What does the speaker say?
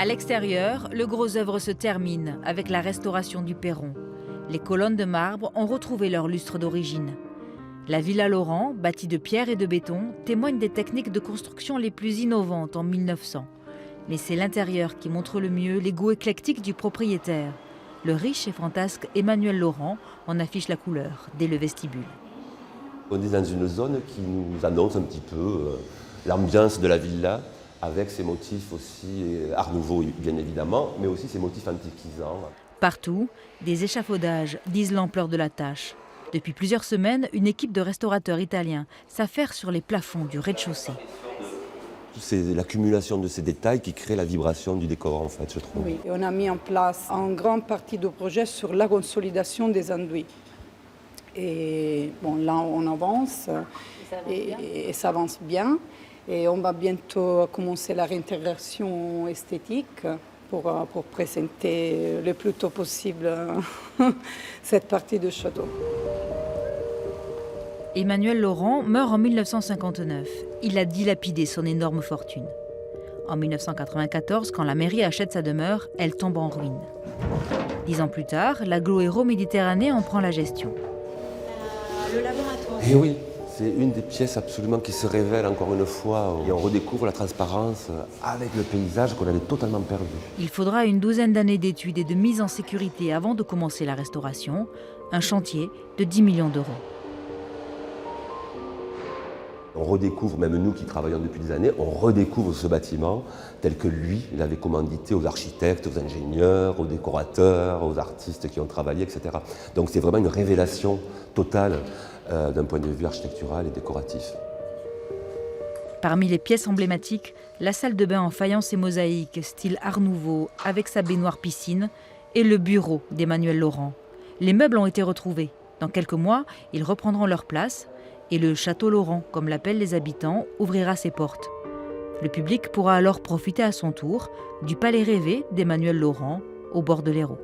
À l'extérieur, le gros œuvre se termine avec la restauration du perron. Les colonnes de marbre ont retrouvé leur lustre d'origine. La Villa Laurent, bâtie de pierre et de béton, témoigne des techniques de construction les plus innovantes en 1900. Mais c'est l'intérieur qui montre le mieux les goûts éclectiques du propriétaire. Le riche et fantasque Emmanuel Laurent en affiche la couleur dès le vestibule. On est dans une zone qui nous annonce un petit peu l'ambiance de la villa, avec ses motifs aussi art nouveau bien évidemment, mais aussi ses motifs antiquisants. Partout, des échafaudages disent l'ampleur de la tâche. Depuis plusieurs semaines, une équipe de restaurateurs italiens s'affaire sur les plafonds du rez-de-chaussée. C'est l'accumulation de ces détails qui crée la vibration du décor, en fait, je trouve. Oui, et on a mis en place en grande partie du projet sur la consolidation des enduits. Et bon, là, on avance et ça avance bien. Et on va bientôt commencer la réintégration esthétique pour présenter le plus tôt possible cette partie du château. Emmanuel Laurent meurt en 1959. Il a dilapidé son énorme fortune. En 1994, quand la mairie achète sa demeure, elle tombe en ruine. 10 ans plus tard, l'agglo Méditerranée en prend la gestion. Le laboratoire. Et oui, c'est une des pièces absolument qui se révèle encore une fois. Et on redécouvre la transparence avec le paysage qu'on avait totalement perdu. Il faudra une douzaine d'années d'études et de mise en sécurité avant de commencer la restauration. Un chantier de 10 millions d'euros. On redécouvre, même nous qui travaillons depuis des années, on redécouvre ce bâtiment tel que lui, il avait commandité aux architectes, aux ingénieurs, aux décorateurs, aux artistes qui ont travaillé, etc. Donc c'est vraiment une révélation totale d'un point de vue architectural et décoratif. Parmi les pièces emblématiques, la salle de bain en faïence et mosaïque, style Art Nouveau, avec sa baignoire piscine, et le bureau d'Emmanuel Laurent. Les meubles ont été retrouvés. Dans quelques mois, ils reprendront leur place. Et le Château Laurent, comme l'appellent les habitants, ouvrira ses portes. Le public pourra alors profiter à son tour du palais rêvé d'Emmanuel Laurent au bord de l'Hérault.